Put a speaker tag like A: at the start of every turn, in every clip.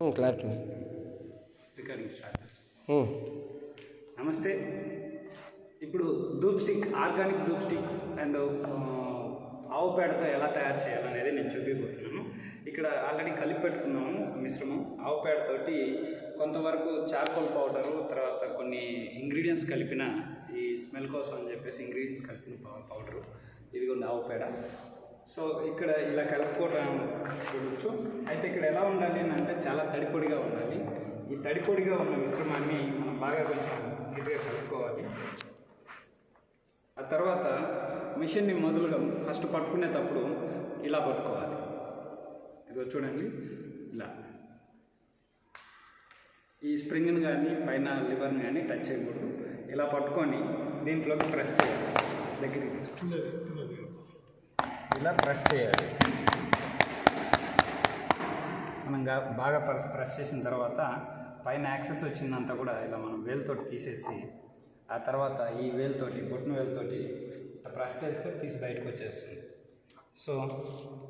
A: Clarity
B: recording start. నమస్తే. ఇప్పుడు dhoop stick, organic dhoop sticks and ఆవు పేడతో ఎలా తయారు చేయాలనేది నేను చూపించబోతున్నాను. ఇక్కడ ఆల్రెడీ కలిపి పెట్టుకున్నాము మిశ్రమం. ఆవు పేడతోటి కొంతవరకు చార్కోల్ పౌడరు, తర్వాత కొన్ని ఇంగ్రీడియంట్స్ కలిపిన ఈ స్మెల్ కోసం అని చెప్పేసి ఇంగ్రీడియంట్స్ కలిపిన పౌడరు, ఇదిగోండి ఆవు పేడ. సో ఇక్కడ ఇలా కలుపుకోవడం చూడవచ్చు. అయితే ఇక్కడ ఎలా ఉండాలి అని అంటే చాలా తడిపొడిగా ఉండాలి. ఈ తడిపొడిగా ఉన్న మిశ్రమాన్ని మనం బాగా కొంచెం నీట్గా కలుపుకోవాలి. ఆ తర్వాత మిషన్ని మొదలుగా ఫస్ట్ పట్టుకునేటప్పుడు ఇలా పట్టుకోవాలి. ఇదిగో చూడండి, ఇలా ఈ స్ప్రింగ్ని కానీ పైన లివర్ని కానీ టచ్ చేయకూడదు. ఇలా పట్టుకొని దీంట్లోకి ప్రెస్ చేయాలి. దగ్గరికి ఇలా ప్రెస్ చేయాలి. మనం బాగా ప్రెస్ చేసిన తర్వాత పైన యాక్సెస్ వచ్చిందంతా కూడా ఇలా మనం వేలుతోటి తీసేసి, ఆ తర్వాత ఈ వేలుతోటి, బొట్టిన వేలుతోటి ప్రెస్ చేస్తే పీస్ బయటకు వచ్చేస్తుంది. సో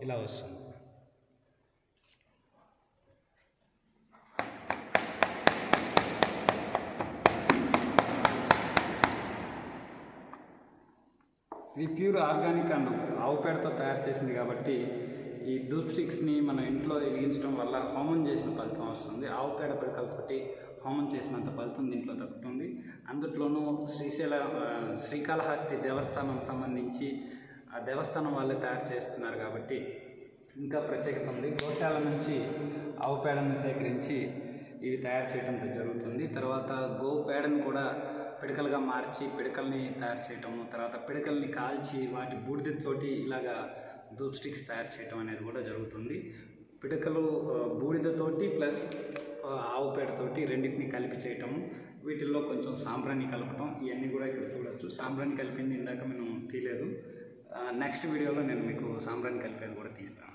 B: ఇలా వస్తుంది. ఇది ప్యూర్ ఆర్గానిక్ అండ్ ఆవు పేడతో తయారు చేసింది కాబట్టి ఈ ధూప్ స్టిక్స్ని మన ఇంట్లో వెలిగించడం వల్ల హోమం చేసిన ఫలితం వస్తుంది. ఆవు పేడ పిడకలతోటి హోమం చేసినంత ఫలితం దీంట్లో దక్కుతుంది. అందులోనూ శ్రీకాళహస్తి దేవస్థానం సంబంధించి ఆ దేవస్థానం వాళ్ళే తయారు చేస్తున్నారు కాబట్టి ఇంకా ప్రత్యేకత ఉంది. గోశాల నుంచి ఆవు పేడను సేకరించి ఇవి తయారు చేయడం జరుగుతుంది. తర్వాత గో పేడను కూడా పిడకలుగా మార్చి పిడకల్ని తయారు చేయటము, తర్వాత పిడకల్ని కాల్చి వాటి బూడిదతోటి ఇలాగా ధూప్ స్టిక్స్ తయారు చేయటం అనేది కూడా జరుగుతుంది. పిడకలు బూడిదతోటి ప్లస్ ఆవు పేడతోటి రెండింటిని కలిపి చేయటము, వీటిల్లో కొంచెం సాంబ్రాన్ని కలపటం, ఇవన్నీ కూడా ఇక్కడ చూడవచ్చు. సాంబ్రాన్ని కలిపింది ఇందాక మేము తీయలేదు. నెక్స్ట్ వీడియోలో నేను మీకు సాంబ్రాన్ని కలిపేది కూడా తీస్తాను.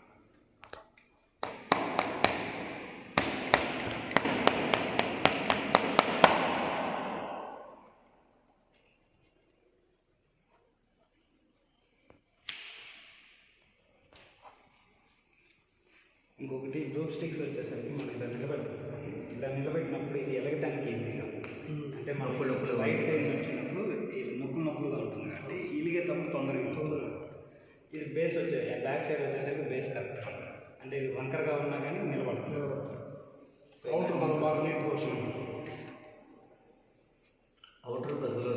B: ఇంకొకటి ధూప్ స్టిక్స్ వచ్చేసరికి మనం ఇలా నిలబెడతాం. ఇలా నిలబెట్టినప్పుడు ఇది ఎలగటానికి ఈజీగా, అంటే మనకు నొప్పులు రైట్ సైడ్ వచ్చినప్పుడు నొప్పులుగా ఉంటుంది కాబట్టి ఇలిగేటప్పుడు తొందరగా. ఇది బేస్ బ్యాక్ సైడ్ వచ్చేసరికి బేస్ కరెక్ట్, అంటే ఇది వంకరగా ఉన్నా కానీ నిలబడుతుంది.
A: అవుటర్ మనం బాగా నీట్గా వస్తుంది.
B: అవుటర్ దగ్గర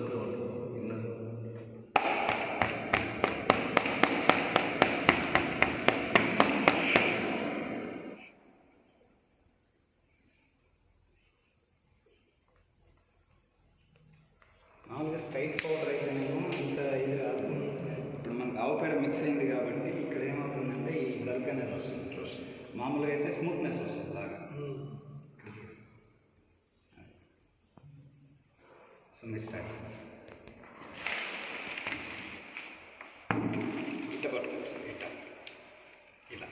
B: మామూలుగా స్ట్రైట్ పౌడర్ అయితేనేమో ఇంత ఇది కాదు. ఇప్పుడు మనకు ఆవు పేడ మిక్స్ అయింది కాబట్టి ఇక్కడ ఏమవుతుందంటే ఈ గల్క్ అనేది వస్తుంది. మామూలుగా అయితే స్మూత్నెస్ వస్తుంది బాగా. సో మీరు స్టార్ట్ ఇట్లా పట్టుకోవచ్చు. ఇలా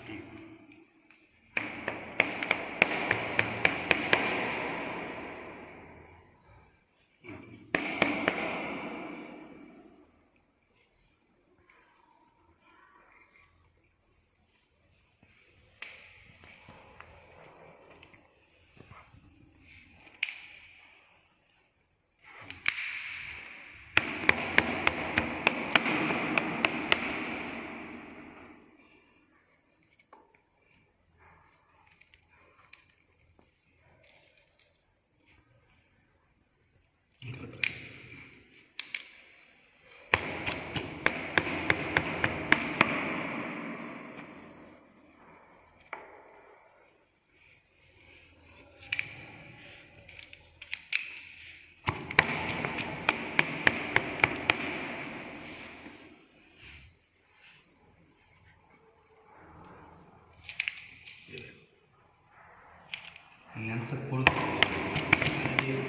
B: ఎంత పొడుగు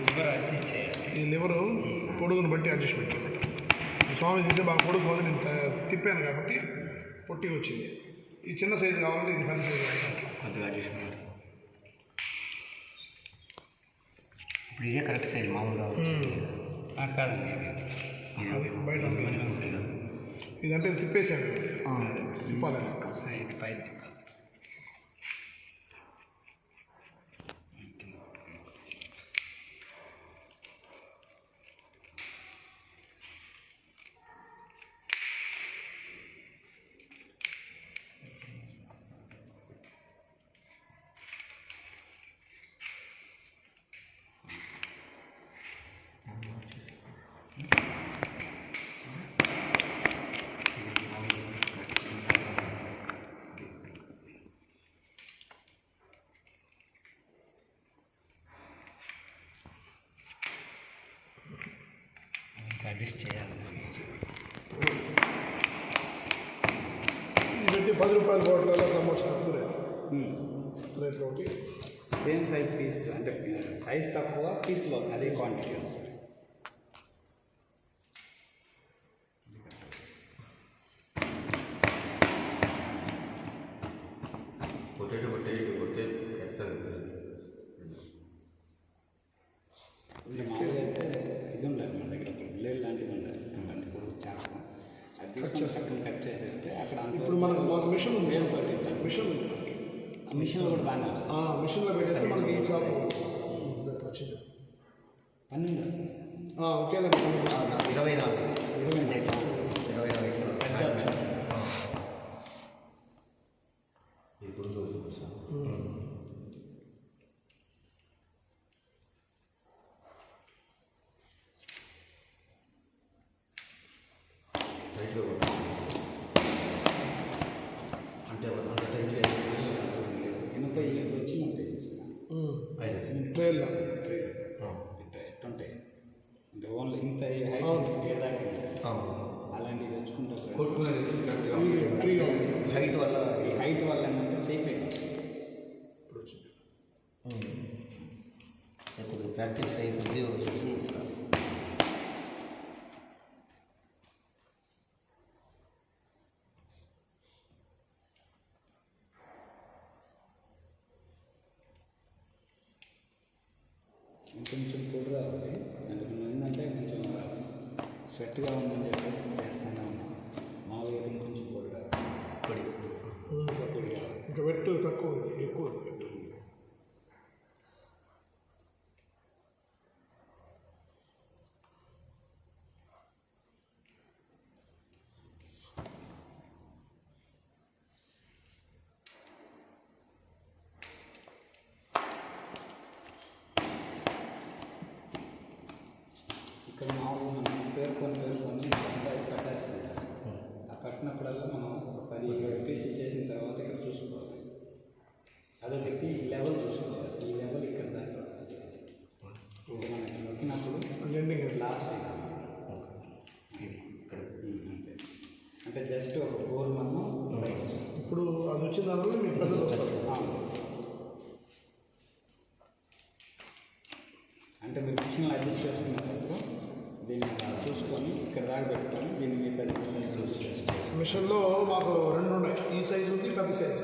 B: లివర్ అడ్జస్ట్ చేయాలి.
A: ఈ లివరు పొడుగును బట్టి అడ్జస్ట్మెంట్. స్వామి తీసే బాగా పొడుగు పోతే నేను తిప్పాను కాబట్టి పొట్టిగా వచ్చింది. ఈ చిన్న సైజు కావాలంటే ఇది పెద్ద సైజు
B: కొద్దిగా అడ్జస్ట్మెంట్. ఇప్పుడు ఇదే కరెక్ట్ సైజ్ మామూలుగా కాదండి,
A: అది బయట ఇదంటే తిప్పేసాను, తిప్పాలి.
B: సైజ్ పైన అడ్జస్ట్ చేయాలి.
A: ఇది 10 రూపాయల బాటిల్ అట్లా అమ్మొచ్చు, తక్కువ రేట్ ఒకటి.
B: సేమ్ సైజ్ పీస్ అంటే సైజ్ తక్కువ పీస్లో అదే క్వాంటిటీ వస్తుంది. మామూలుగా అయితే ఇది ఉండాలి మన దగ్గర బ్లేడ్ లాంటిది ఉండాలి. అంటే ఇప్పుడు చేస్తాం అది తీసుకొని కట్ చేసేస్తే అక్కడ
A: ఇప్పుడు మనకు మిషన్ ఉంది, మిషన్
B: మిషన్లో కూడా బాగానే వస్తుంది.
A: మిషన్లో పెట్టేస్తే మనకి వచ్చింది
B: 12 వస్తుంది.
A: ఓకేనండి,
B: 24 అంటే 87 వచ్చినట్టు
A: ట్రైల్లో
B: ఎట్టుంటాయి అంటే ఓన్లీ ఇంత హైట్ దాకా అలాంటివి తెచ్చుకుంటారు. హైట్ వల్ల ఏంటంటే చేయలేదు. కొద్దిగా ప్రాక్టీస్ అయిపోద్ది వచ్చేసి కొంచెం పొడి రావాలి. అంటే మనం ఏంటంటే కొంచెం స్వెట్గా ఉందని చెప్పేసి చేస్తూనే ఉన్నాం. మామూలుగా కొంచెం పొడి రావాలి, పొడి రావాలి.
A: ఇంకా వెట్టు తక్కువ ఉంది, ఎక్కువ ఉంది వెట్టు.
B: ఇక్కడ మామూలుగా మనం పేర్కొని కట్టేస్తుంది. ఆ కట్టినప్పుడల్లా మనం 10 పీసులు చేసిన తర్వాత ఇక్కడ చూసుకోవాలి. అదొకటి లెవెల్ చూసుకోవాలి. ఈ లెవెల్ ఇక్కడ దాకా ఇది మనకి నొక్కినప్పుడు లాస్ట్ అంటే జస్ట్ ఒక గోల్ మనం
A: ఇప్పుడు అది వచ్చిన దానివల్ల మీకు పెద్దది వస్తుంది.
B: అంటే మీరు మిషన్లో అడ్జస్ట్ చేసుకున్నప్పుడు దీన్ని చూసుకొని ఇక్కడ దాకా పెట్టుకొని దీన్ని మీ పెద్ద యూజ్ చేసుకోవచ్చు.
A: మిషన్లో మాకు 2 ఉన్నాయి, ఈ సైజు ఉంది, పెద్ద సైజు.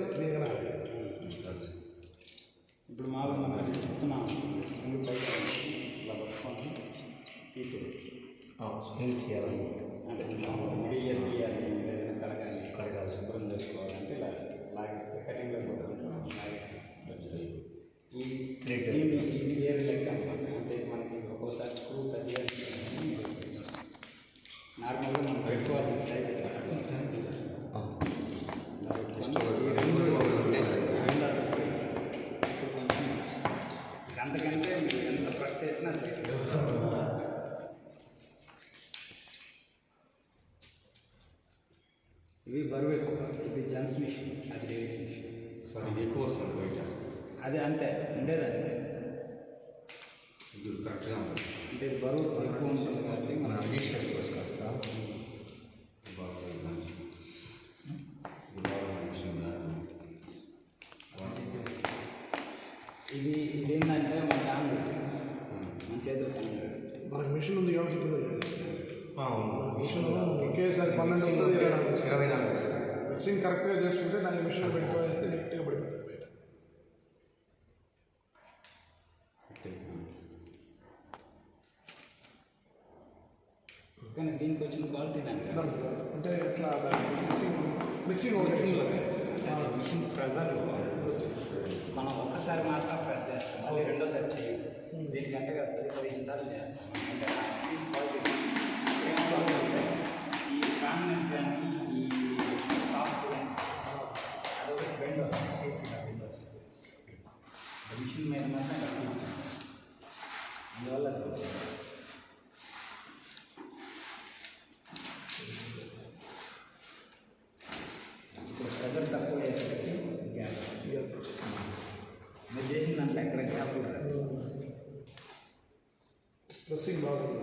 B: ఇప్పుడు మామూలు మనం అది చెప్తున్నాం పైగా ఇలా పట్టుకొని తీసేయచ్చు. తీయాలి అంటే మెటీరియల్ తీయాలి, ఏదైనా కడగాలి, శుభ్రం చేసుకోవాలంటే ఇలా లాగిస్తే కటింగ్లో లాగిస్తే వచ్చేస్తుంది. ఈ ఇది ఏర్ లెక్క అనమాట. అంటే మనకి ఒక్కోసారి స్క్రూ పెద్దగా నార్మల్గా మనం పెట్టుకోవాల్సిన సైజ్ అంతకంటే మీరు ఎంత ప్రెస్ చేసినా ఇవి బరువు ఎక్కువ. ఇది జెంట్స్ మిషన్, అది లేడీస్ మిషన్.
C: ఇది ఎక్కువ వస్తుంది బయట.
B: అది అంతే ఉండేదంతే.
C: ఇది కరెక్ట్గా ఉంటుంది.
B: అంటే బరువు ఎక్కువ ఉంటుంది కాబట్టి మనం
C: అడ్జస్ట్ చేసుకోవచ్చు కాస్త.
B: ఇదేంటంటే మన దాని మన చేతులు పని
A: మనకు మిషన్ ఉంది కాబట్టి మిషన్ ఒకేసారి 12 వస్తుంది, 24 వస్తుంది. మిక్సింగ్ కరెక్ట్గా చేసుకుంటే దాన్ని మిషన్ పెట్టుకోవేస్తే నీట్గా పడిపోతుంది బయట.
B: కానీ దీనికి వచ్చిన క్వాలిటీ దానికి
A: అంటే ఎట్లా మిక్సింగ్
B: మిషన్ ప్రెజర్ మనం ఒక్కసారి మాత్రం ప్రెస్ చేస్తాం, మళ్ళీ రెండోసారి చేయం. దీనికంటే 10-15 సార్లు చేస్తాం. అంటే ఈ స్ట్రాంగ్నెస్ కానీ ఈ సాఫ్ట్ కానీ అదొకటి బెండ్ వస్తుంది, ఈజీగా బెండ్ వస్తుంది. మిషన్ మీద మాత్రం తీసుకుంటాం. అందువల్ల ఇప్పుడు ప్రెజర్ తక్కువ అయ్యేసరికి గ్యాప్ మీరు చేసిన దాంట్లో ఎక్కడ గ్యాప్
A: ప్రెస్సింగ్ బాగుంది.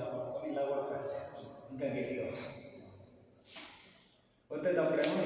B: ఇలా పట్టుకొని ఇలా కూడా ప్రెస్ చేయొచ్చు ఇంకా గట్టిగా వస్తుంది. ఒత్తేటప్పుడేమో